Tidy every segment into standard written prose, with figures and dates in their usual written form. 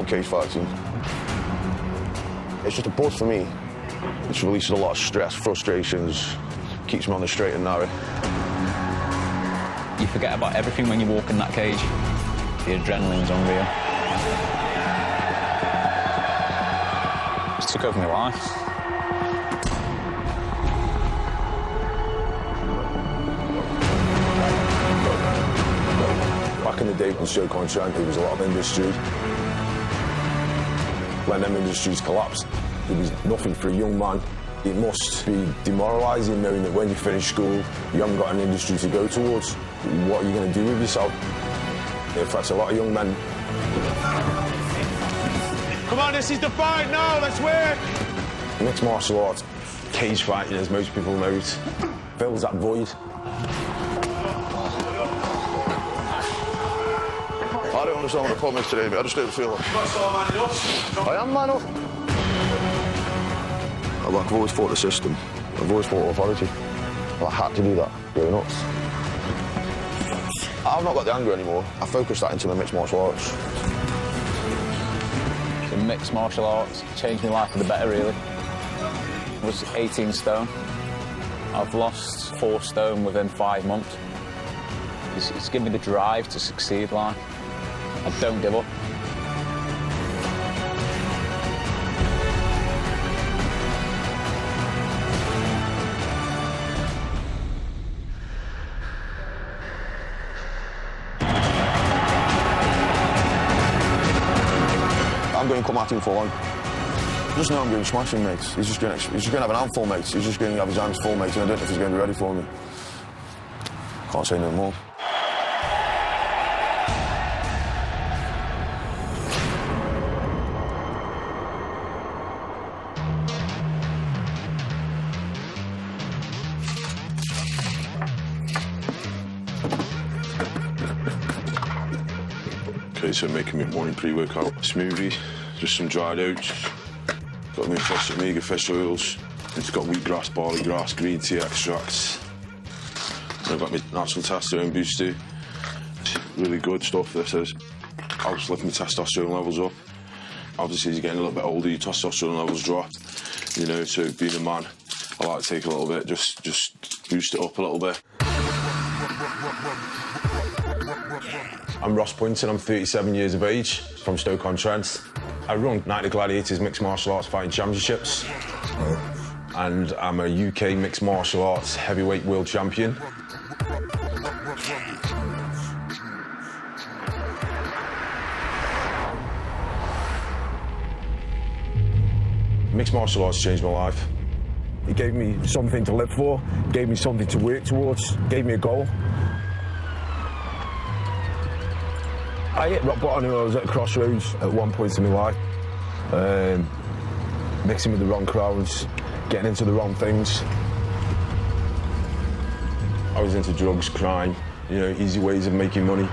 love cage fighting. It's just a buzz for me. It releases a lot of stress, frustrations, keeps me on the straight and narrow. You forget about everything when you walk in that cage. The adrenaline's unreal. It took over my life. Back in the day when Stoke there was a lot of industry. When them industries collapsed, there was nothing for a young man. It must be demoralising knowing that when you finish school, you haven't got an industry to go towards. What are you going to do with yourself? It affects a lot of young men. Come on, this is the fight now, let's work! Mixed martial arts, cage fighting, as most people know it, fills that void. I don't understand what the problem is today, but I just don't feel like... I am man up. I've always fought the system. I've always fought authority. I had to do that growing up. I've not got the anger anymore. I focus that into the mixed martial arts. The mixed martial arts changed my life for the better, really. I was 18 stone. I've lost 4 stone within 5 months. It's given me the drive to succeed, like. I don't give up. I'm going to come at him full on. Just know I'm going to smash him, mate. He's just going to have an handful, mate. He's just going to have his hands full, mate, and I don't know if he's going to be ready for me. Can't say no more. Okay, so making me morning pre-workout smoothie, just some dried oats, got me fresh omega fish oils, it's got wheatgrass, barley grass, green tea extracts, and I've got my natural testosterone booster. It's really good stuff, this is. Helps lift my testosterone levels up. Obviously, as you're getting a little bit older, your testosterone levels drop, you know, so being a man, I like to take a little bit, just boost it up a little bit. I'm Ross Poynton, I'm 37 years of age, from Stoke on Trent. I run Night of Gladiators Mixed Martial Arts Fighting Championships. And I'm a UK Mixed Martial Arts Heavyweight World Champion. Mixed martial arts changed my life. It gave me something to live for, gave me something to work towards, gave me a goal. I hit rock bottom when I was at a crossroads at one point in my life. Mixing with the wrong crowds, getting into the wrong things. I was into drugs, crime, you know, easy ways of making money.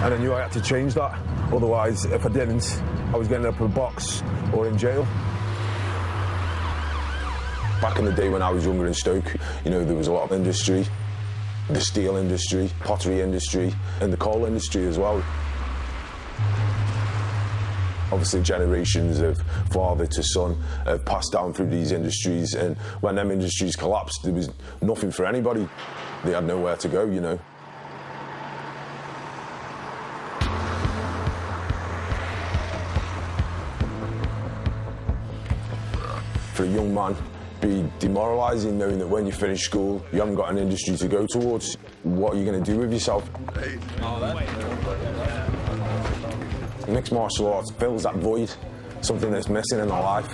And I knew I had to change that. Otherwise, if I didn't, I was getting up in a box or in jail. Back in the day when I was younger in Stoke, you know, there was a lot of industry. The steel industry, pottery industry, and the coal industry as well. Obviously, generations of father to son have passed down through these industries, and when them industries collapsed, there was nothing for anybody. They had nowhere to go, you know. For a young man, be demoralising knowing that when you finish school, you haven't got an industry to go towards. What are you going to do with yourself? Mixed martial arts fills that void, something that's missing in their life.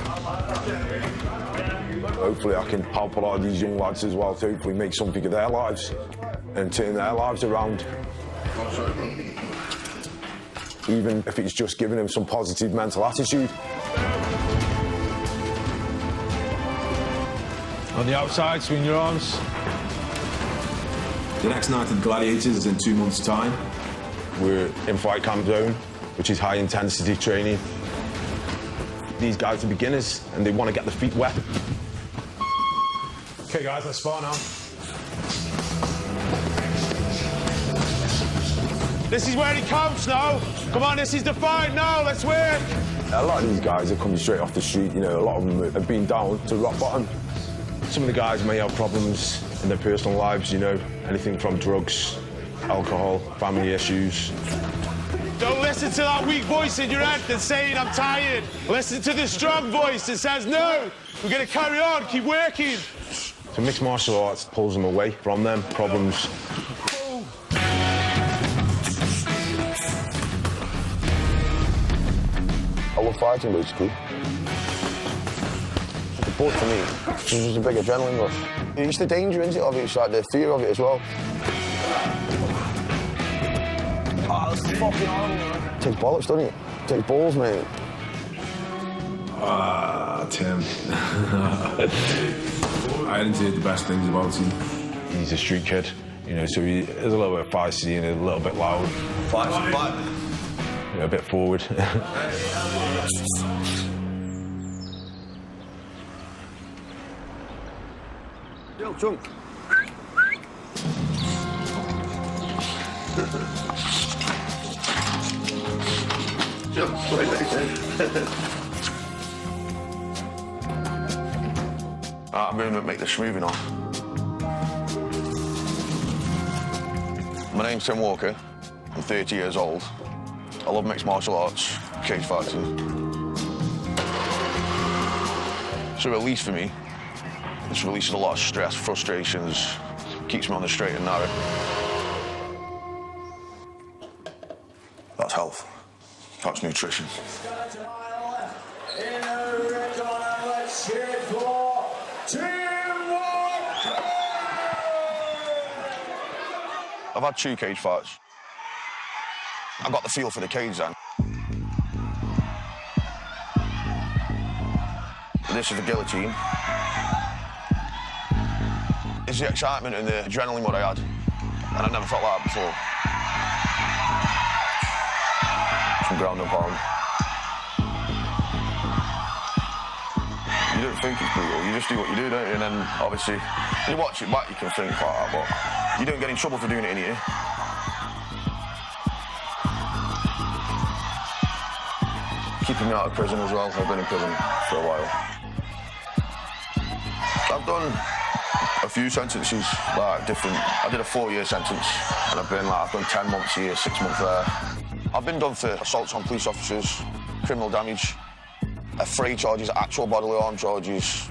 Hopefully I can help a lot of these young lads as well to hopefully make something of their lives and turn their lives around. Even if it's just giving them some positive mental attitude. On the outside, swing your arms. The next Night of Gladiators is in 2 months' time. We're in fight camp zone, which is high intensity training. These guys are beginners and they want to get their feet wet. Okay guys, let's spar now. This is where it counts now. Come on, this is the fight now. Let's work. A lot of these guys are coming straight off the street, you know, a lot of them have been down to rock bottom. Some of the guys may have problems in their personal lives, you know, anything from drugs, alcohol, family issues. Don't listen to that weak voice in your head that's saying I'm tired. Listen to the strong voice that says no. We're going to carry on, keep working. So mixed martial arts pulls them away from them problems. I love fighting, basically. The sport for me is just a big adrenaline rush. It's the danger, isn't it, of it? It's like the fear of it as well. Oh, that's fucking horrible, man. It takes bollocks, doesn't it? It takes balls, mate. Tim. I didn't say the best things about him. He's a street kid, you know, so he's a little bit feisty and a little bit loud. Fight. You know, a bit forward. Yo, jump. I'm going to make this movie now. My name's Tim Walker. I'm 30 years old. I love mixed martial arts, cage fighting. It's a release for me. This releases a lot of stress, frustrations, keeps me on the straight and narrow. That's health. That's nutrition. I've had 2 cage fights. I got the feel for the cage then. This is the guillotine. It's the excitement and the adrenaline what I had. And I never felt like that before. Some ground and pound. You don't think it's brutal, you just do what you do, don't you? And then, obviously, when you watch it back, you can think like that, but you don't get in trouble for doing it in here. Keeping me out of prison as well. I've been in prison for a while. I've done a few sentences, like different. I did a 4-year sentence, and I've done 10 months here, 6 months there. I've been done for assaults on police officers, criminal damage, affray charges, actual bodily harm charges.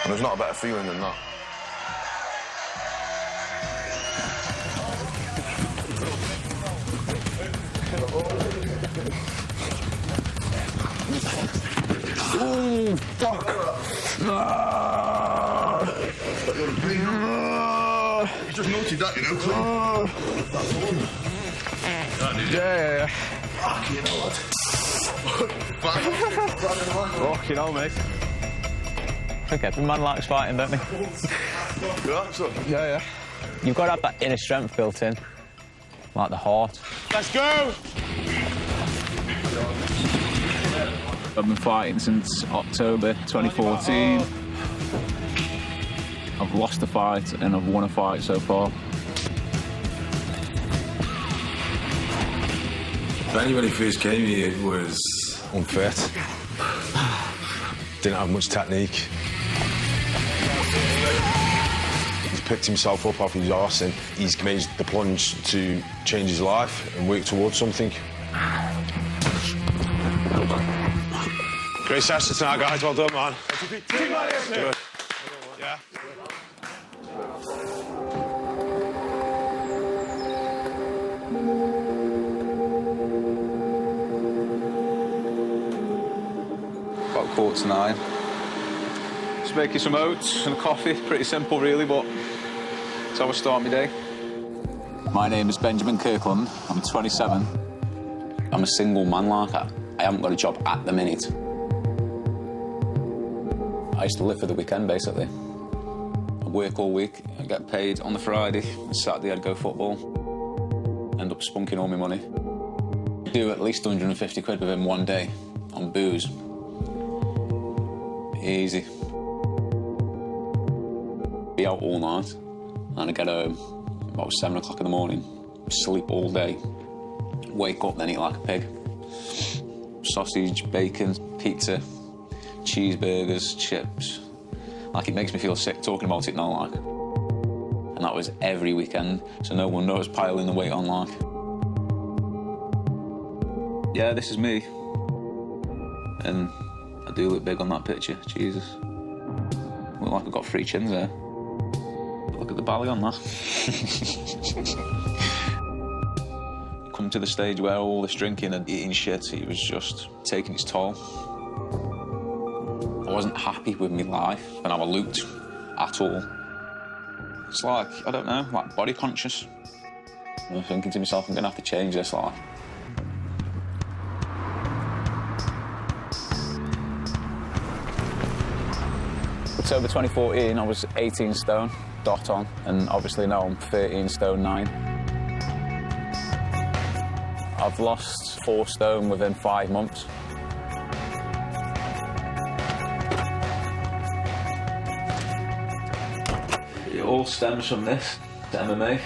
And there's not a better feeling than that. Ooh, fuck. You just noted that, you know? Yeah. Fucking hell, Fucking hell, mate. I think every man likes fighting, don't they? Yeah. You've got to have that inner strength built in, like the heart. Let's go. I've been fighting since October 2014. I've lost a fight and I've won a fight so far. When anybody first came here, it was Unfit. Didn't have much technique. He's picked himself up off his arse and he's made the plunge to change his life and work towards something. Great session tonight, guys. Well done, man. Good. Yeah. About 8:45. Just making some oats and coffee. Pretty simple, really, but it's how I start my day. My name is Benjamin Kirkland. I'm 27. I'm a single man, like I haven't got a job at the minute. I used to live for the weekend, basically. I'd work all week, I'd get paid on the Friday, and Saturday I'd go football. End up spunking all my money. Do at least 150 quid within one day on booze. Easy. be out all night, and I'd get home about 7 o'clock in the morning, sleep all day, wake up, then eat like a pig. Sausage, bacon, pizza, cheeseburgers, chips. Like, it makes me feel sick talking about it now, like. And that was every weekend, so no wonder I was piling the weight on, like. Yeah, this is me. And I do look big on that picture, Jesus. Look like I've got 3 chins there. Look at the belly on that. Come to the stage where all this drinking and eating shit, it was just taking its toll. I wasn't happy with my life and how I looked at all. It's like, I don't know, like body conscious. I'm thinking to myself, I'm gonna have to change this life. October 2014, I was 18 stone, dot on, and obviously now I'm 13 stone 9. I've lost 4 stone within 5 months. It all stems from this, the MMA.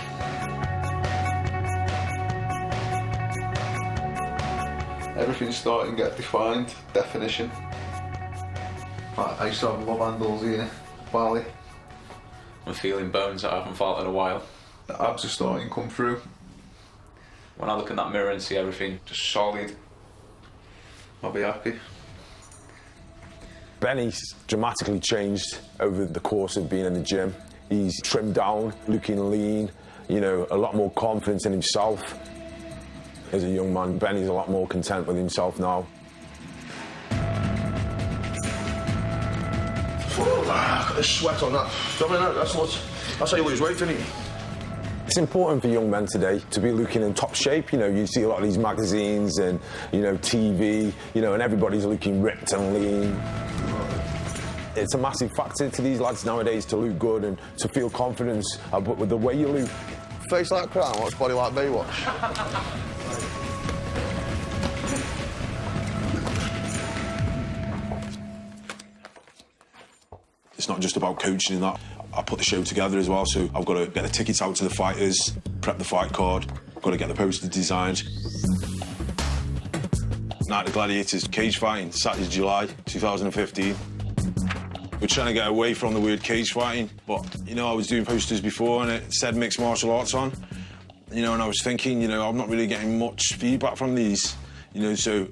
Everything's starting to get defined, definition. I used to have love handles here, Bali. I'm feeling bones that I haven't felt in a while. The abs are starting to come through. When I look in that mirror and see everything just solid, I'll be happy. Benny's dramatically changed over the course of being in the gym. He's trimmed down, looking lean, you know, a lot more confidence in himself. As a young man, Benny's a lot more content with himself now. Got the sweat on that. I mean, that's how you lose weight, isn't it? It's important for young men today to be looking in top shape. You know, you see a lot of these magazines and, you know, TV, you know, and everybody's looking ripped and lean. It's a massive factor to these lads nowadays to look good and to feel confidence, but with the way you look. Face like Crown, watch body like Baywatch. It's not just about coaching and that. I put the show together as well, so I've got to get the tickets out to the fighters, prep the fight card, got to get the posters designed. Night of the Gladiators cage fighting, Saturday, July 2015. We're trying to get away from the word cage fighting, but, you know, I was doing posters before and it said mixed martial arts on, you know, and I was thinking, you know, I'm not really getting much feedback from these, you know, so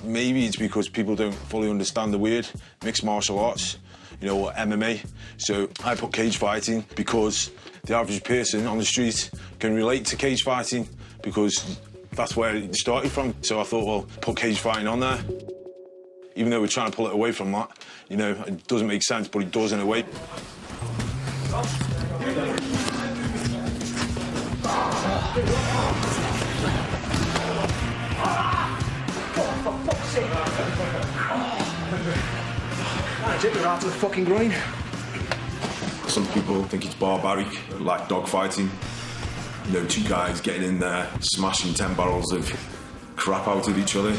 maybe it's because people don't fully understand the word mixed martial arts, you know, or MMA. So I put cage fighting because the average person on the street can relate to cage fighting because that's where it started from. So I thought, well, put cage fighting on there. Even though we're trying to pull it away from that, you know, it doesn't make sense, but it does in a way. Right to the fucking groin. Some people think it's barbaric, like dog fighting. You know, 2 guys getting in there, smashing 10 barrels of crap out of each other.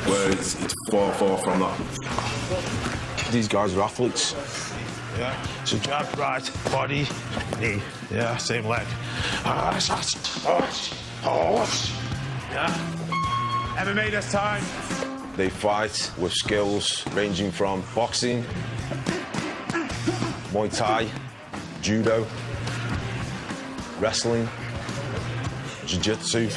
Whereas it's far, far from that. These guys are athletes. Yeah. So jab, right, body, knee. Yeah, same leg. Yeah. MMA this time. They fight with skills ranging from boxing, Muay Thai, judo, wrestling, jiu-jitsu.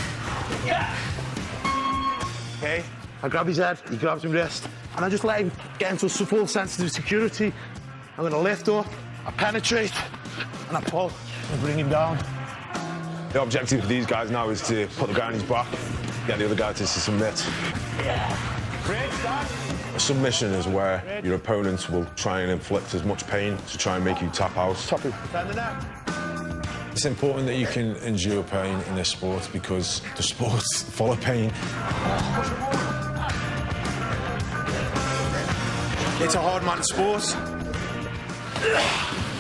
Okay, I grab his head, he grabs my wrist, and I just let him get into a full sense of security. I'm gonna lift up, I penetrate, and I pull, and bring him down. The objective for these guys now is to put the guy on his back, get the other guy to submit. Yeah. A submission is where your opponent will try and inflict as much pain to try and make you tap out. Turn the neck. It's important that you can endure pain in this sport because the sport's full of pain. It's a hard man sport.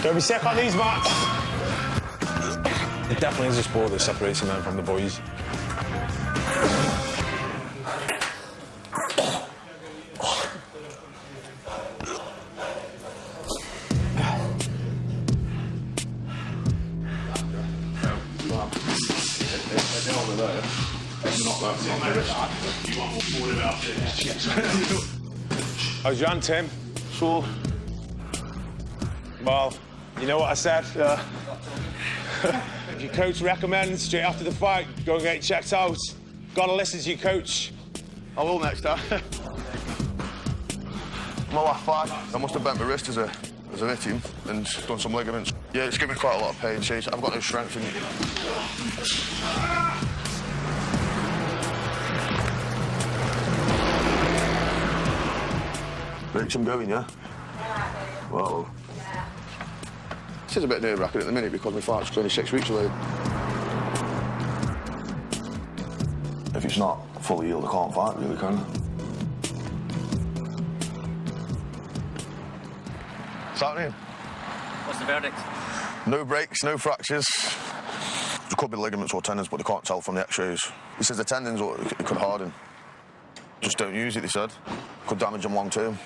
Don't be sick on these mats. It definitely is a sport that separates the men from the boys. How's your hand, Tim? So, Well, you know what I said? yeah. If your coach recommends straight after the fight, go and get it checked out. Gotta listen to your coach. I will next time. My last fight, I must have bent my wrist as a hitting and done some ligaments. Yeah, it's given me quite a lot of pain. See, I've got no strength in it. Rich, I'm going, yeah? Well, this is a bit nerve-wracking at the minute because my fight's only 6 weeks away. If it's not fully healed, I can't fight, really, can I? What's happening? What's the verdict? No breaks, no fractures. There could be ligaments or tendons, but they can't tell from the x-rays. He says the tendons, it could harden. Just don't use it, they said. Could damage them long term.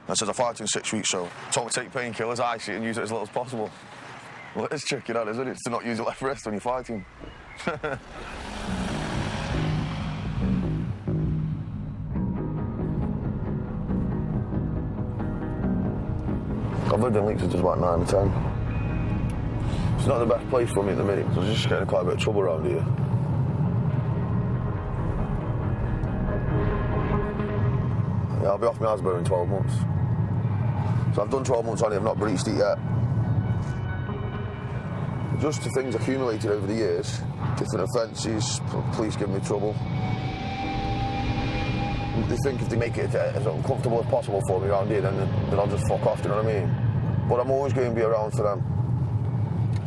And says I fight in 6 weeks, so told me to take painkillers, ice it, and use it as little as possible. Well, it's tricky, that, isn't it? To not use your left wrist when you're fighting. I've lived in Leeds since I was about 9 or 10. It's not the best place for me at the minute, because I was just getting quite a bit of trouble around here. Yeah, I'll be off my Hasbro in 12 months. So I've done 12 months on it, I've not breached it yet. Just the things accumulated over the years, different offences, police giving me trouble. They think if they make it as uncomfortable as possible for me around here, then I'll just fuck off, do you know what I mean? But I'm always going to be around for them.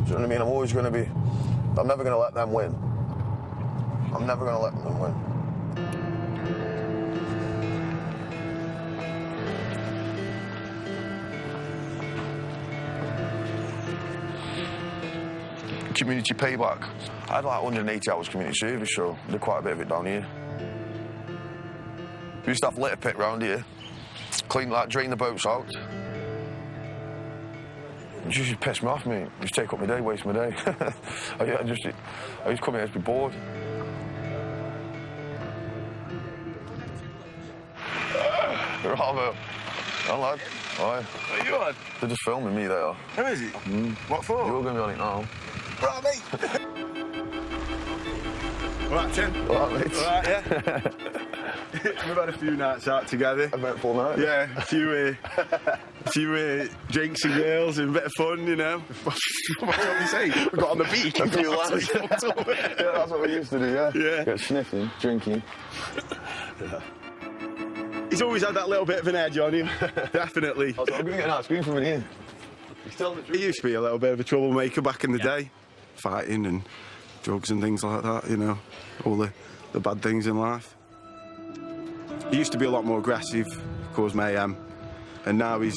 Do you know what I mean? I'm always going to be... I'm never going to let them win. I'm never going to let them win. Community payback. I had like 180 hours community service, so I did quite a bit of it down here. We used to have litter pit round here, clean, like, drain the boats out. It just pissed me off, mate. Just take up my day, waste my day. I used to come here to be bored. Bravo. Hello, lad. Hi. What are you on? They're just filming me, they are. Who is he? What for? You're going to be on it now. Right, mate. All right, Tim. All right, mate. All right, yeah. We've had a few nights out together. A bit full night. Yeah, a few drinks and girls and a bit of fun, you know. What do you say? We got on the beach. A few lads. Yeah, that's what we used to do, yeah. Yeah. Get sniffing, drinking. Yeah. He's always had that little bit of an edge on him, definitely. I'm going to get an ice cream from in here. He used to be a little bit of a troublemaker back in the day, fighting and drugs and things like that, you know, all the bad things in life. He used to be a lot more aggressive, cause mayhem, and now he's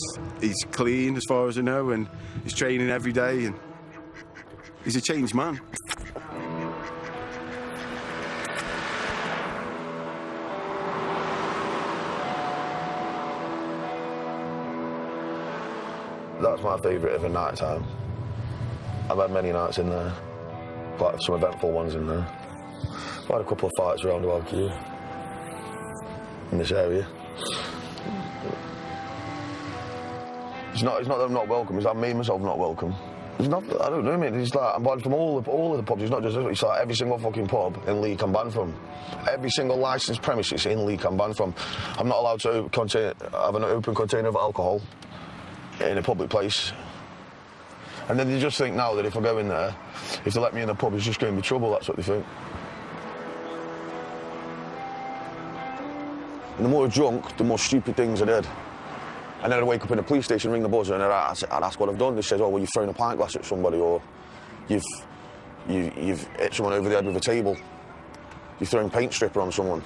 clean as far as I know, and he's training every day, and he's a changed man. That's my favourite of a night time. I've had many nights in there, quite some eventful ones in there. I've had a couple of fights around about here, in this area. It's not that I'm not welcome, it's that me and myself not welcome. It's not, I don't know, mate, it's like I'm banned from all of the pubs, it's not just, it's like every single fucking pub in Leek I'm banned from. Every single licensed premises in Leek I'm banned from. I'm not allowed to have an open container of alcohol in a public place. And then they just think now that if I go in there, if they let me in the pub, it's just going to be trouble, that's what they think. And the more drunk, the more stupid things I did. And then I'd wake up in the police station, ring the buzzer, and I'd ask what I've done. They says, oh, well, you've thrown a pint glass at somebody, or you've hit someone over the head with a table. You've thrown paint stripper on someone.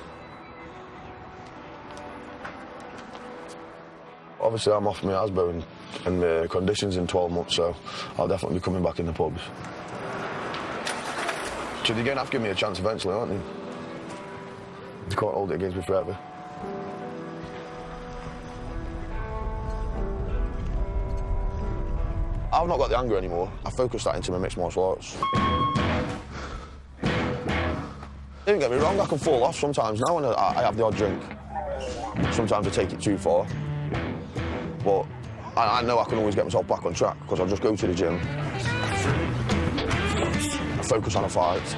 Obviously, I'm off my Hasbro and the conditions in 12 months, so I'll definitely be coming back in the pubs. So they're going to have to give me a chance eventually, aren't they? They can't hold it against me forever. I've not got the anger anymore. I focused that into my mixed martial arts. Don't get me wrong, I can fall off sometimes now and I have the odd drink. Sometimes I take it too far. But I know I can always get myself back on track because I just go to the gym, I focus on a fight.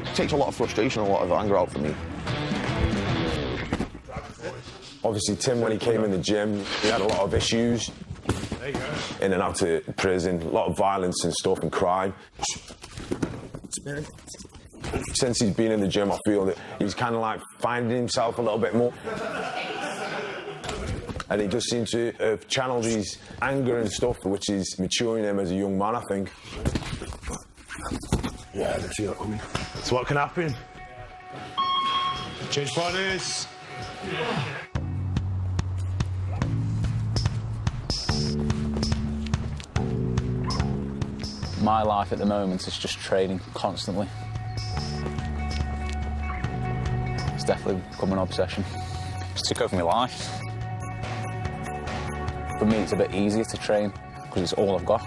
It takes a lot of frustration and a lot of anger out for me. Obviously, Tim, when he came in the gym, he had a lot of issues. In and out of prison, a lot of violence and stuff and crime. Since he's been in the gym, I feel that he's kind of like finding himself a little bit more. And he does seem to have channeled his anger and stuff, which is maturing him as a young man, I think. Yeah, I see that coming. That's what can happen. Change partners. My life at the moment is just training constantly. It's definitely become an obsession. It's took over my life. For me, it's a bit easier to train because it's all I've got.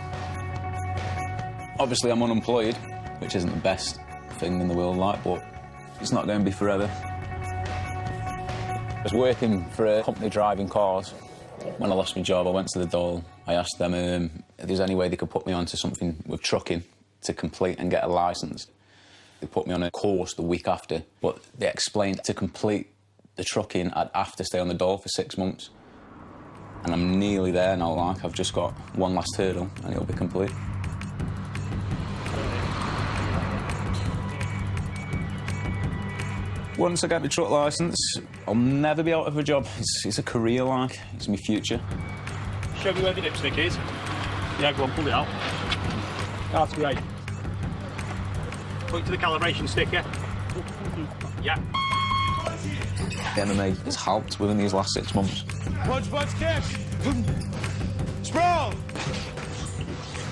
Obviously, I'm unemployed, which isn't the best thing in the world, like, but it's not going to be forever. I was working for a company driving cars. When I lost my job, I went to the Dole. I asked them if there's any way they could put me onto something with trucking to complete and get a licence. They put me on a course the week after, but they explained to complete the trucking, I'd have to stay on the Dole for 6 months. And I'm nearly there now, like, I've just got one last hurdle and it'll be complete. Once I get the truck licence, I'll never be out of a job. It's a career, like, it's my future. Show me where the dipstick is. Yeah, go on, pull it out. That's great. Point to the calibration sticker. Yeah. The MMA has helped within these last 6 months. Punch, kick. Sprawl.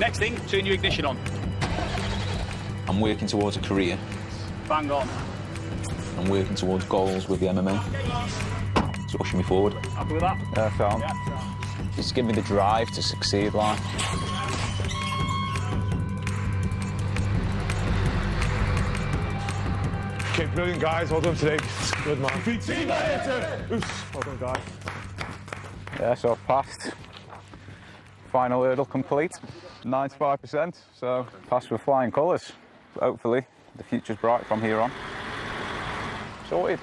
Next thing, turn your ignition on. I'm working towards a career. Bang on. I'm working towards goals with the MMA. It's pushing me forward. Happy with that? Yeah, Phil. Yeah. It's given me the drive to succeed, like. Okay, brilliant, guys. Well done today. Good, man. Well done, guys. Yeah, so I've passed. Final hurdle complete, 95%. So passed with flying colours. Hopefully, the future's bright from here on. Sorted.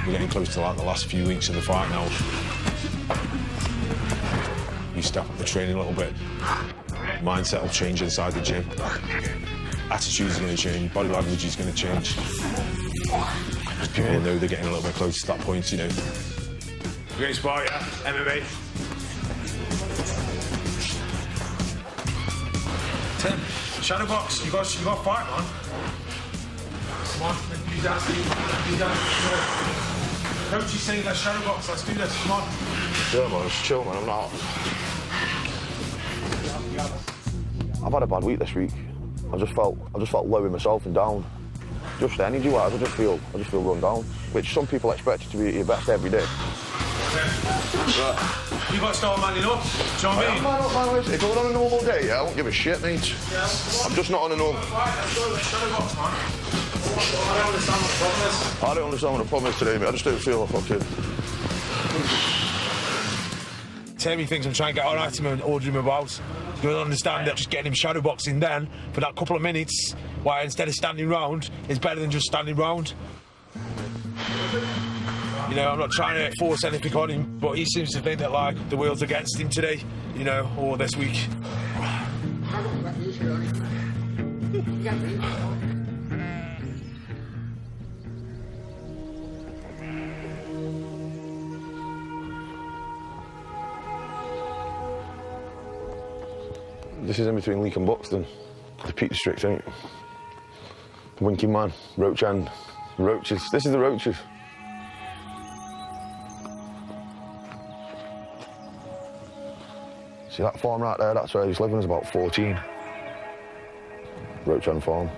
We're getting close to like the last few weeks of the fight now. You step up the training a little bit. Mindset will change inside the gym. Attitude's going to change. Body language is going to change. People know they're getting a little bit close to that point, you know. Great spot, yeah. MMA. Tim, shadow box. You got a fight, man. Come on, you dance. Coach is saying let's shadow box. Let's do this. Come on. Yeah, man, it's chill, man. I'm not. I've had a bad week this week. I just felt low in myself and down. Just energy-wise, I just feel run down. Which some people expect you to be at your best every day. You got to start manning up. Do you know what I mean? Man up, man. If I was on a normal day, yeah, I won't give a shit, mate. Yeah. I'm just not on a normal. I don't understand what the problem is. I don't understand what the problem is today, mate. I just don't feel like fucking. Timmy thinks I'm trying to get all right to him and order him about. You don't understand that just getting him shadowboxing then for that couple of minutes, why instead of standing round, is better than just standing round. You know, I'm not trying to force anything on him, but he seems to think that, like, the world's against him today, you know, or this week. This is in between Leek and Buxton. The Peak District, ain't it? The Winking Man, Roach End, the Roaches. This is the Roaches. See that farm right there? That's where he's living. Is about 14. Roach End Farm.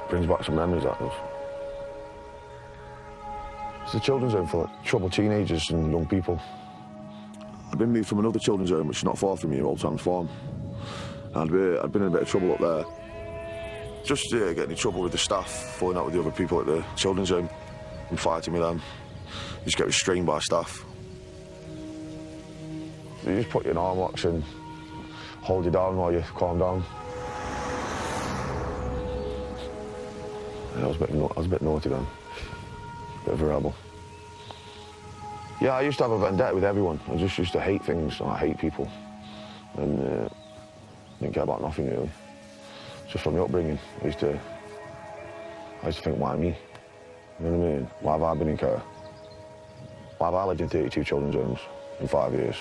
Brings back some memories, that does. It's a children's home for like, troubled teenagers and young people. I've been moved from another children's home, which is not far from here, Old Towns Farm. And I'd been in a bit of trouble up there. Just getting in trouble with the staff, falling out with the other people at the children's home and fighting with them. You just get restrained by staff. You just put your arm locks and hold you down while you calm down. Yeah, I was a bit naughty then. Bit of a rebel. Yeah, I used to have a vendetta with everyone. I just used to hate things, and I hate people. And didn't care about nothing, really. Just from my upbringing, I used to think, why me? You know what I mean? Why have I been in care? Why have I lived in 32 children's homes in 5 years?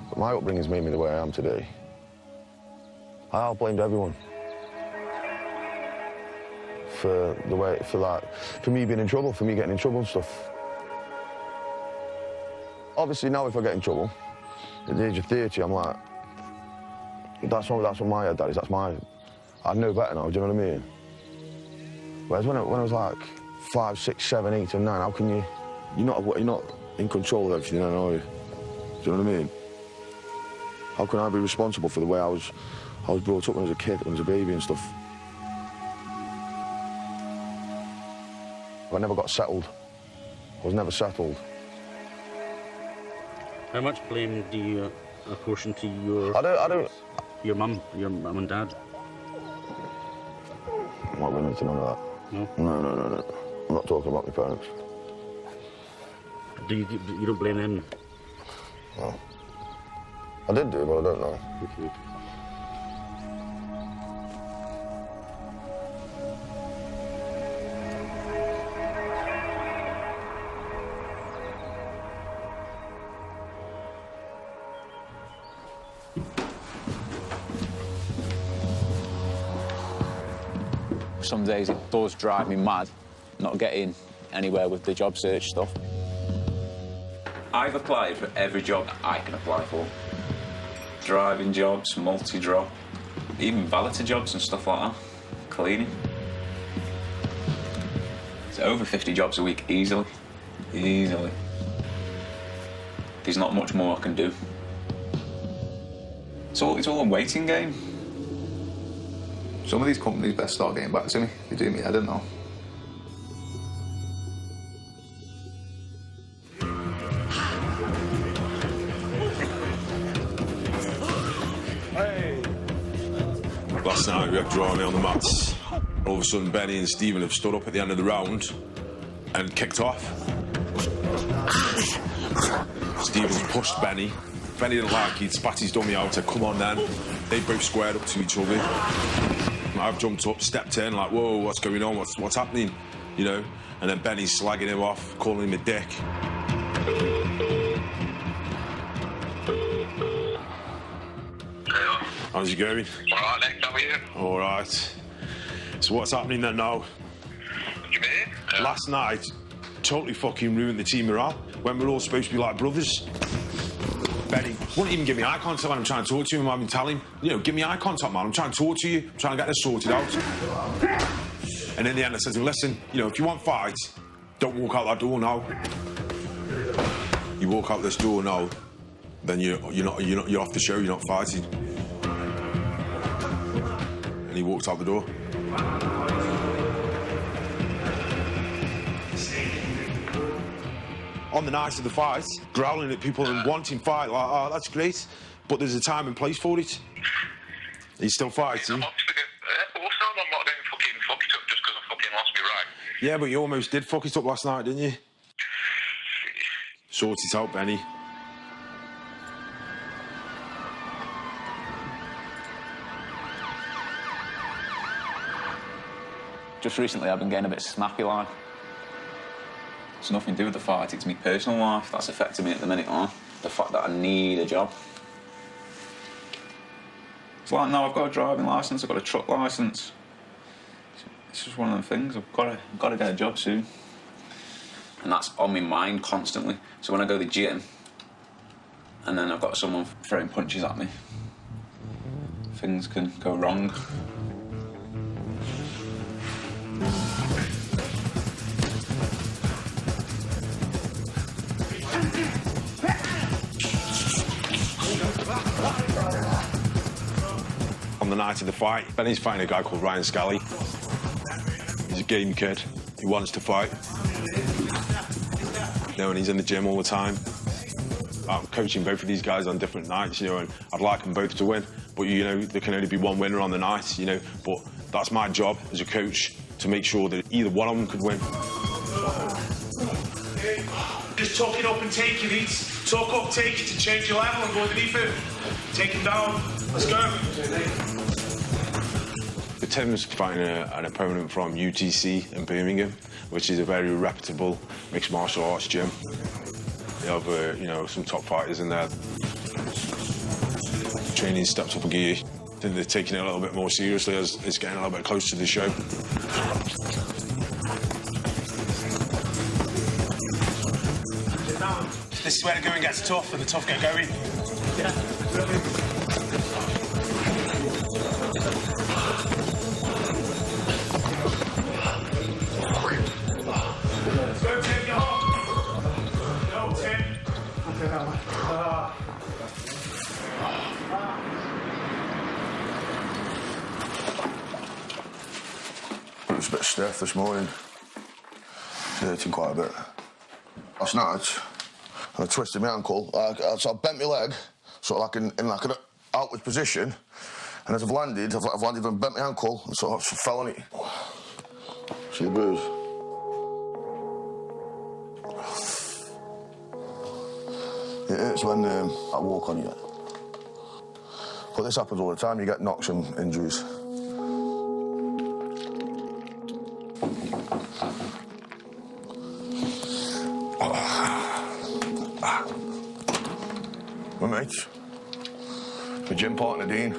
But my upbringing's made me the way I am today. I blamed everyone for me being in trouble, for me getting in trouble and stuff. Obviously now if I get in trouble, at the age of 30, I'm like, that's what my head that is, I know better now, do you know what I mean? Whereas when I was like 5, 6, 7, 8 and 9, how can you, you're not in control of everything, are you? Do you know what I mean? How can I be responsible for the way I was brought up when I was a kid, when I was a baby and stuff? I never got settled. I was never settled. How much blame do you apportion to your... Your mum and dad? I'm not going into none of that. No? No. I'm not talking about my parents. You don't blame them? No. I did do, but I don't know. Okay. Some days it does drive me mad, not getting anywhere with the job search stuff. I've applied for every job that I can apply for. Driving jobs, multi-drop, even valeter jobs and stuff like that. Cleaning. It's over 50 jobs a week, easily. Easily. There's not much more I can do. It's all a waiting game. Some of these companies best start getting back to me. They do me, I don't know. Last night we had drawing on the mats. All of a sudden Benny and Stephen have stood up at the end of the round and kicked off. Stephen's pushed Benny. Benny didn't like it, he'd spat his dummy out, said, come on then. They both squared up to each other. I've jumped up, stepped in, like, whoa, what's going on? What's happening? You know? And then Benny's slagging him off, calling him a dick. Hello. How's it going? All right, Nick, how are you? All right. So what's happening then now? What do you mean? Last night, totally fucking ruined the team morale when we're all supposed to be like brothers. Benny wouldn't even give me eye contact when I'm trying to talk to him. I've been telling him, give me eye contact, man. I'm trying to talk to you. I'm trying to get this sorted out. And in the end, I said to him, listen, if you want fights, don't walk out that door now. You walk out this door now, then you're off the show. You're not fighting. And he walked out the door. On the night of the fight, growling at people and wanting fight, like, oh, that's great, but there's a time and place for it. He's still fighting. I'm not going to fucking fuck it up just because I fucking lost me right. Yeah, but you almost did fuck it up last night, didn't you? Sort it out, Benny. Just recently I've been getting a bit snappy like. It's nothing to do with the fight, it's my personal life that's affecting me at the minute, the fact that I need a job. It's like now I've got a driving licence, I've got a truck licence. It's just one of them things, I've got to get a job soon. And that's on my mind constantly. So when I go to the gym, and then I've got someone throwing punches at me, things can go wrong. on the night of the fight. Benny's fighting a guy called Ryan Scally. He's a game kid. He wants to fight. You know, and he's in the gym all the time. I'm coaching both of these guys on different nights, you know, and I'd like them both to win. But, you know, there can only be one winner on the night, you know. But that's my job as a coach, to make sure that either one of them could win. Just tuck it up and take it. Tuck up, take it to change your level and go underneath it. Take him down. Let's go. Tim's fighting an opponent from UTC in Birmingham, which is a very reputable mixed martial arts gym. They have, you know, some top fighters in there. Training steps up a gear. I think they're taking it a little bit more seriously as it's getting a little bit closer to the show. This is where the going gets tough and the tough get going. Yeah. Go, Tim, you're hot. Go, Tim. It was a bit stiff this morning. It's hurting quite a bit. Last night, I twisted my ankle. So I bent my leg, sort of like in like an outward position, and as I've landed and bent my ankle, and sort of fell on it. See the bruise? It hurts when I walk on you. But this happens all the time. You get knocks and injuries. My mates, my gym partner Dean,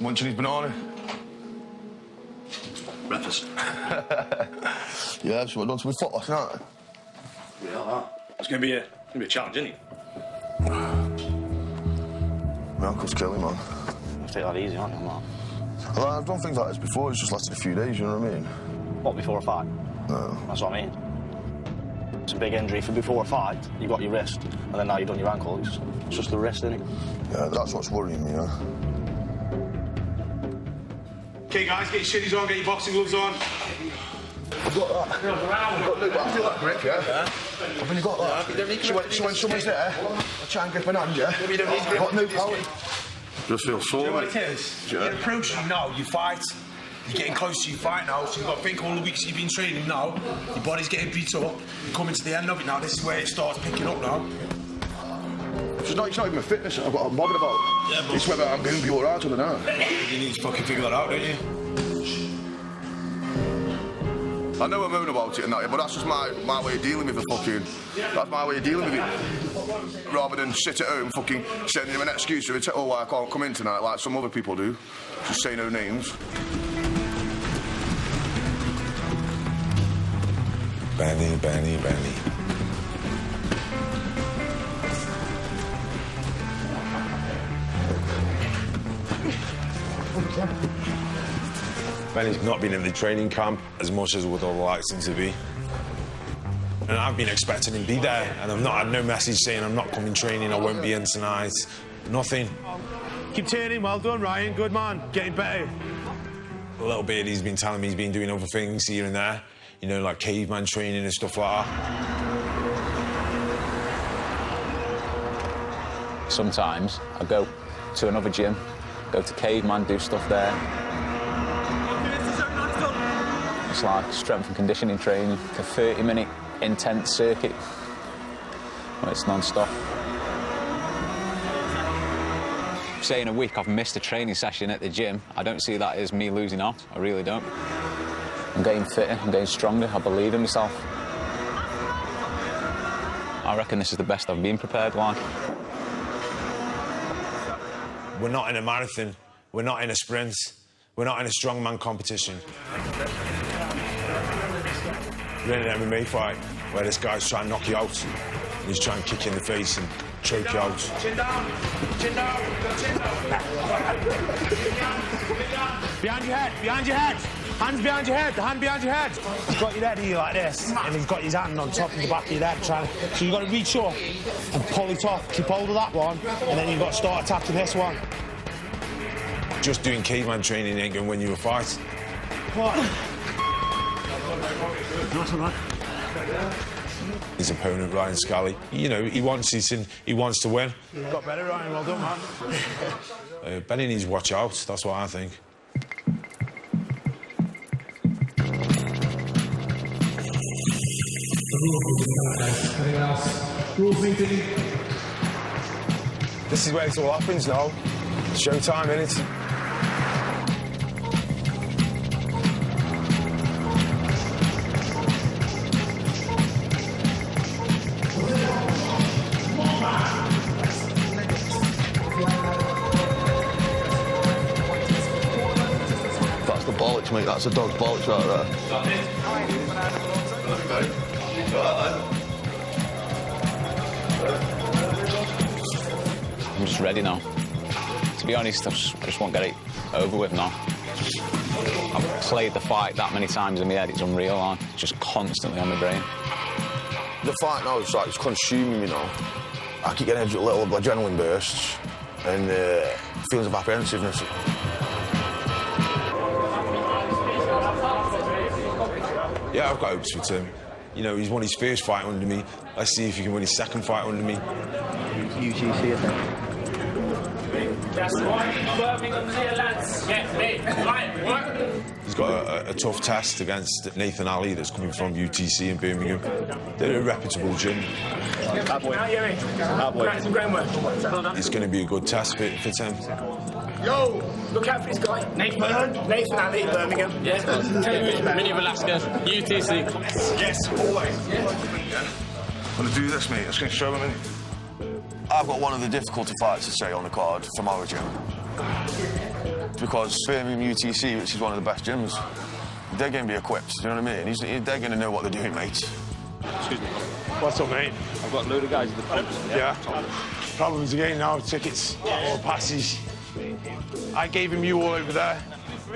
munching his banana. Breakfast. Yeah, that's what I done to my foot last night. Yeah, that. It's gonna be a challenge, isn't it? My uncle's killing, man. You take that easy, aren't you, man? Well, I've done things like this before. It's just lasted a few days. You know what I mean? What, before a fight? No. That's what I mean. It's a big injury for before a fight. You got your wrist, and then now you've done your ankle. It's just the wrist, isn't it? Yeah, that's what's worrying me. Yeah. Okay, guys, get your shitties on, get your boxing gloves on. I've got that. I feel that grip, yeah? I've only got that. So when someone's there, I try and grip an hand, yeah? You don't need grip. I've got no power. Just feel sore. You know what it is? You're approaching now, you fight. You're getting close to your fight now, so you've got to think all the weeks you've been training now. Your body's getting beat up. You're coming to the end of it now. This is where it starts picking up now. It's not even my fitness I've got a bothered about. Yeah, but it's whether I'm going to be alright or not. You need to fucking figure that out, don't you? I know I moan about it and that, but that's just my way of dealing with the fucking... That's my way of dealing with it. Rather than sit at home fucking sending him an excuse of oh, I can't come in tonight like some other people do. Just say no names. Benny, Benny, Benny. Benny's not been in the training camp as much as we'd all like him to be. And I've been expecting him to be there, and I've not had no message saying I'm not coming training, I won't be in tonight. Nothing. Keep turning, well done, Ryan. Good man, getting better. A little bit, he's been telling me he's been doing other things here and there, you know, like caveman training and stuff like that. Sometimes I go to another gym, go to caveman, do stuff there. It's like strength and conditioning training, a 30-minute intense circuit. Well, it's non-stop. Say in a week I've missed a training session at the gym, I don't see that as me losing out. I really don't. I'm getting fitter, I'm getting stronger, I believe in myself. I reckon this is the best I've been prepared like. We're not in a marathon, we're not in a sprint, we're not in a strongman competition. We're in an MMA fight where this guy's trying to knock you out, and he's trying to kick you in the face and choke you out. Chin down, chin down, chin down. Behind your head, behind your head. Hands behind your head, the hand behind your head. He's got your head here like this, and he's got his hand on top of the back of your head. So you've got to reach up and pull it off. Keep hold of that one, and then you've got to start attacking this one. Just doing caveman training ain't going to win you a fight. His opponent, Ryan Scally, you know, he wants to win. Got better, Ryan. Well done, man. Benny needs to watch out. That's what I think. This is where it all happens now. Showtime, innit? That's the bollocks, mate. That's a dog's bollocks right there. I'm just ready now. To be honest, I just want to get it over with now. I've played the fight that many times in my head, it's unreal, like, just constantly on my brain. The fight now is like, it's consuming me now. I keep getting little adrenaline bursts and feelings of apprehensiveness. Yeah, I've got hopes for Tim. You know, he's won his first fight under me. Let's see if he can win his second fight under me. UTC, I think. He's got a tough test against Nathan Ali that's coming from UTC in Birmingham. They're a reputable gym. It's going to be a good test for Tim. Yo, look out for this guy. Nathan Ali, Birmingham. Yes, Mini Velasquez, UTC. Yes, always. I'm going to do this, mate. I'm just going to show him, innit? I've got one of the difficult fights to say on the card from our gym. Because Birmingham UTC, which is one of the best gyms, they're going to be equipped, do you know what I mean? They're going to know what they're doing, mate. Excuse me. What's up, mate? I've got a load of guys in the pubs. Yeah. Problems again now, tickets or passes. I gave him you all over there.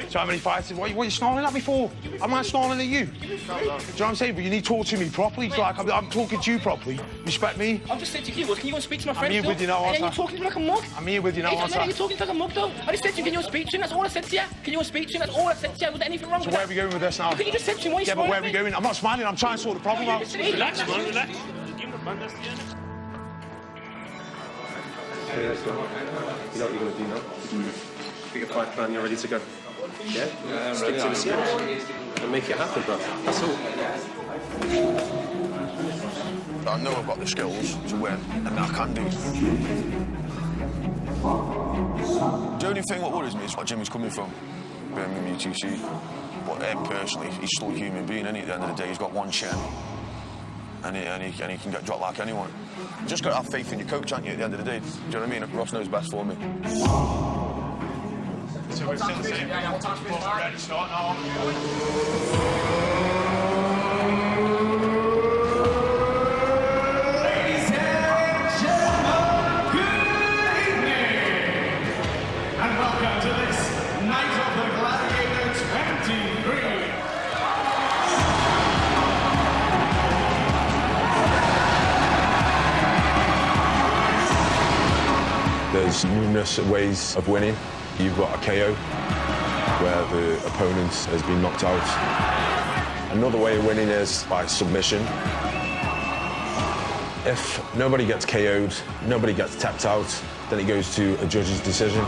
So how many fights? What are you snarling at me for? I'm not snarling at you. Do you know what I'm saying? But you need to talk to me properly. Like, I'm talking to you properly. Respect me. I've just said to you, can you go and speak to my friend? I'm here with you now, and then aren't you're talking to me like a mug. I'm here with you now, aren't I? You're talking like a mug, though. I just said to you, can you go and speak to him? That's all I said to you. Can you go and speak to him? That's all I said to you. Was there anything wrong So with where that? are we going with this now? Can you just say to him, why are you Yeah, but smiling where at are we me? going? I'm not smiling. I'm trying to sort the problem out. Relax, man, relax. Give him a band, that's the end. You know what you're going to do now? Get your fight plan, you're ready to go. Yeah? Stick to the script and make it happen, bro. That's all. I know I've got the skills to win, and I can do it. The only thing what worries me is what Jimmy's coming from, Birmingham UTC. But him personally, he's still a human being, and at the end of the day, he's got one chin, and he can get dropped like anyone. You just got to have faith in your coach, haven't you, at the end of the day? Do you know what I mean? Ross knows best for me. So we're still the same. Ready to start now. There's numerous ways of winning. You've got a KO, where the opponent has been knocked out. Another way of winning is by submission. If nobody gets KO'd, nobody gets tapped out, then it goes to a judge's decision.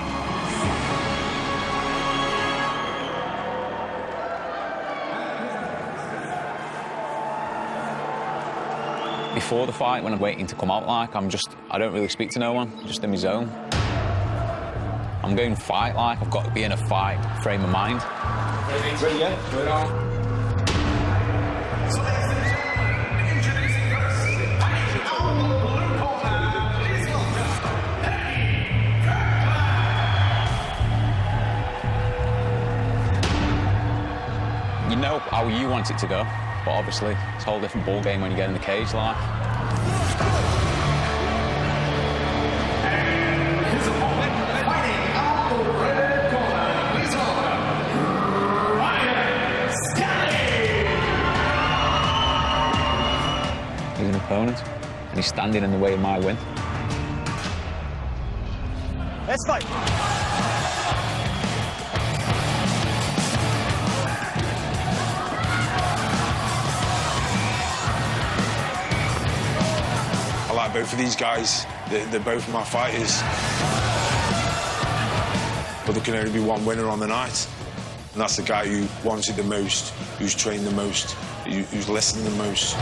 Before the fight, when I'm waiting to come out, like, I don't really speak to no one, I'm just in my zone. I'm going fight like, I've got to be in a fight frame of mind. Ready, yeah? Right on. You know how you want it to go, but obviously it's a whole different ball game when you get in the cage, like. He's an opponent, and he's standing in the way of my win. Let's fight. like both of these guys. They're both my fighters. But there can only be one winner on the night. And that's the guy who wants it the most, who's trained the most, who's listened the most.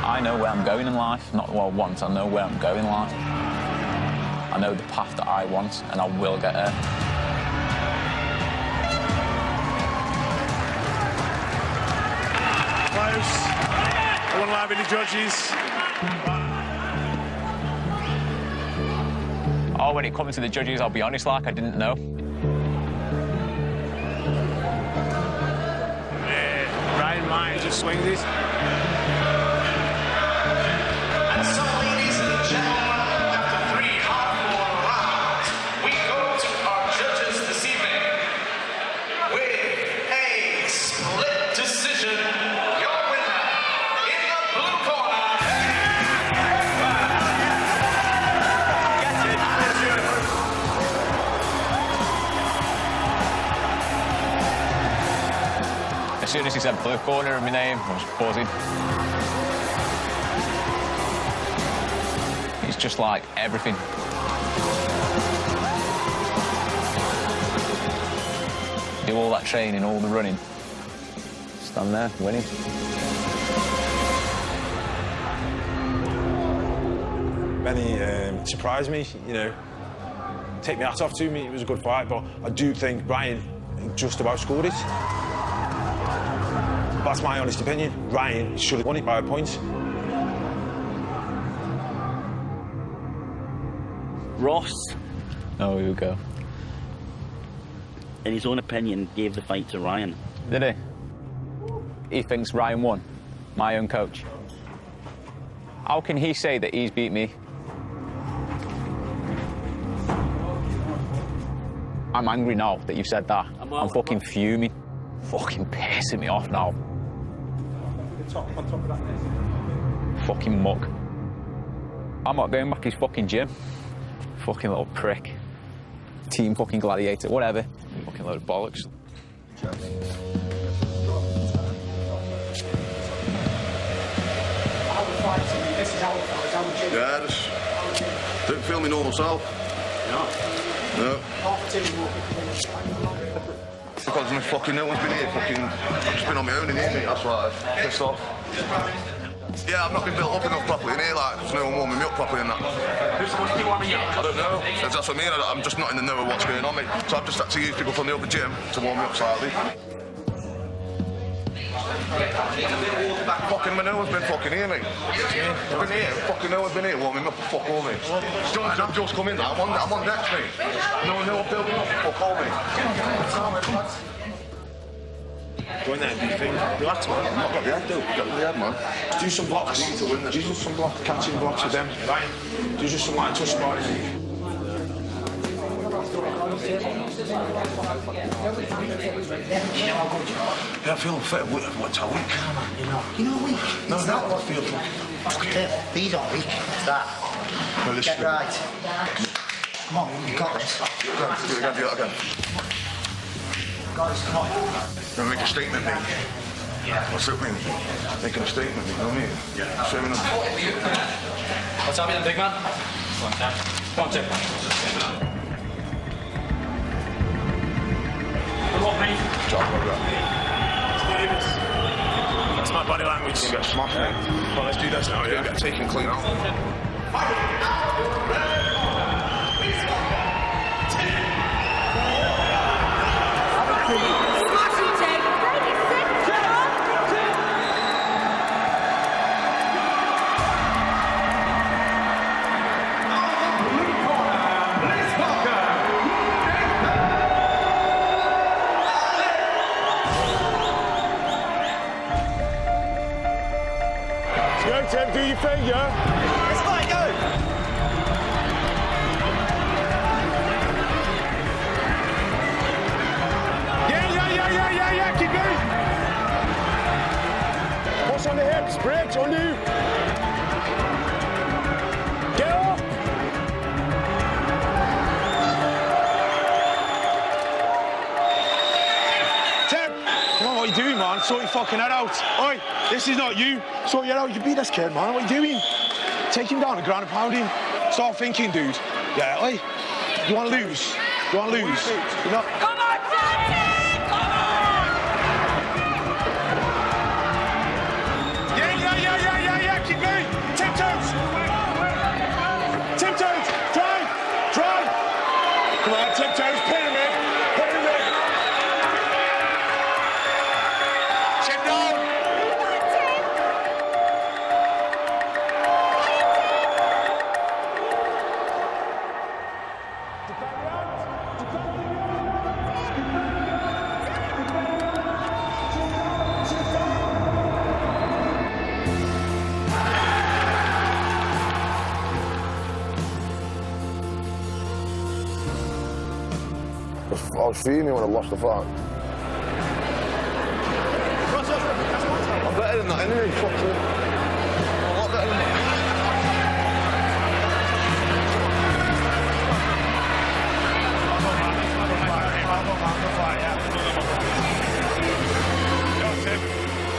I know where I'm going in life. Not what I want, I know where I'm going in life. I know the path that I want, and I will get there. Close. I wouldn't have any judges. Oh, when it comes to the judges, I'll be honest, like, I didn't know. Ryan Ryan just swings it. And so, ladies and gentlemen, after 3 hard-fought rounds, we go to our judges this evening with a split decision. Your winner in the blue corner. As soon as he said blue corner in my name, I was buzzing. It's just like everything. Do all that training, all the running. Stand there, winning. Benny surprised me, you know. Take my hat off to me, it was a good fight, but I do think Brian just about scored it. That's my honest opinion. Ryan should have won it by a point. Ross. Oh, here we go. In his own opinion, gave the fight to Ryan. Did he? He thinks Ryan won. My own coach. How can he say that he's beat me? I'm angry now that you've said that. I'm fucking fuming. Fucking pissing me off now. On top of that. Fucking muck. I'm not going back to his fucking gym. Fucking little prick. Team fucking gladiator, whatever. Fucking load of bollocks. Yeah, just don't feel me normal self. No. Because no one's been here, I've just been on my own in here, mate, that's why I'm pissed off. Yeah, I've not been built up enough properly in here, like, there's no one warming me up properly and that. Who's supposed to be warming you up? I don't know, that's what I mean, I'm just not in the know of what's going on, mate. So I've just had to use people from the other gym to warm me up slightly. Fucking no one's been fucking here, mate. I've been here, fucking no one's been here warming me up for fuck all, mate. I've just come in, I'm on decks, mate. No one building up for fuck all, mate. Go in there and do your thing. Relax, man. I've not got the head, though. Got the head, man. Do some blocks. Do some catching blocks with them. Ryan, do just some light touch sparring. Yeah, I feel fit. What's a week? You're not weak. No, no, I feel like... These are weak. It's that. No, Get right. Come on, you got this. Do it again. Guys, come on. Gonna make a statement, mate. Yeah. What's that mean? Making a statement, you know what I mean? Yeah. Showing them. What's happening, big man? Come on, Tim. Come on, Tim. Come on, mate. Job like that. That's my body language. You get smashed, mate. Well, let's do this now, yeah? Get taken clean out. Tim, do your thing, yeah? Let's fight, go! Yeah, keep going! Push on the hips, bridge on you! Get up! Tim, come on, what are you doing, man? sort your fucking head out. Oi, this is not you. Sort your head out. You beat this kid, man. What are you doing? Take him down and ground and pound him. Start thinking, dude. Yeah, oi. You want to lose? You want to lose? You're not... Come on, Johnny! Come on! Yeah. Keep going. Tiptoes. Tiptoes. Drive. Come on, tiptoes. Pyramid. Chip down. I was fuming when I lost the fight. I'm better than that anyway, fuck you. I'm a lot better than that.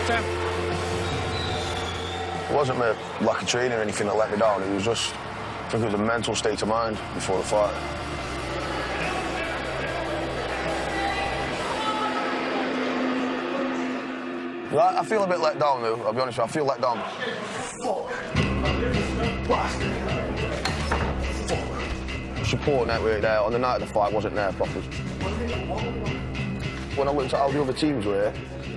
Tim. It wasn't my lack of training or anything that let me down, it was just, I think it was a mental state of mind before the fight. I feel a bit let down though, I'll be honest with you, I feel let down. Support network there, on the night of the fight wasn't there properly. When I looked at how the other teams were,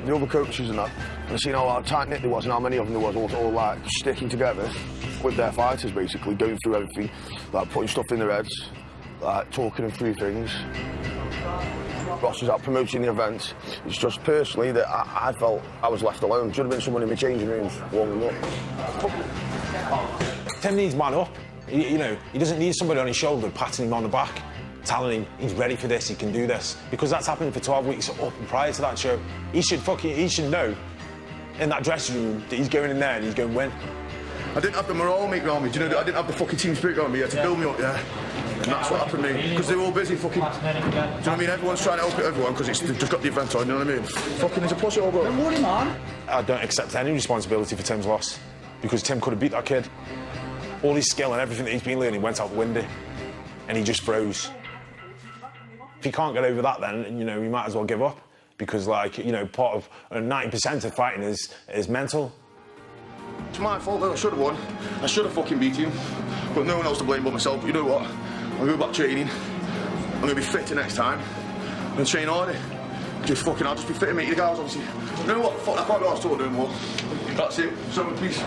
the other coaches and that, and I seen how tight-knit they was and how many of them there was all like sticking together with their fighters basically, going through everything, like putting stuff in their heads, like talking them through things. Ross was out promoting the event. It's just personally that I felt I was left alone. Should have been someone in the changing rooms warming up. Tim needs man up. He doesn't need somebody on his shoulder patting him on the back, telling him he's ready for this, he can do this. Because that's happened for 12 weeks up and prior to that show. He should know in that dressing room that he's going in there and he's going to win. I didn't have the morale mate around me, do you know, I didn't have the fucking team spirit around me to build me up, yeah. And that's what happened to me, because they're all busy fucking... Do you know what I mean? Everyone's trying to help everyone because they've just got the event on, you know what I mean? Fucking, there's a pussy over. Don't worry, man. I don't accept any responsibility for Tim's loss, because Tim could have beat that kid. All his skill and everything that he's been learning went out the window, and he just froze. If he can't get over that, then, you know, he might as well give up, because, like, you know, part of 90% of fighting is mental. It's my fault though, I should have won. I should have fucking beat him. But no one else to blame but myself. But you know what? I'll go back training. I'm going to be fitter next time. I'm going to train harder. I'll just be fitter, mate. The guys, obviously. You know what? Fuck, I can't go out to no more. That's it. So, peace.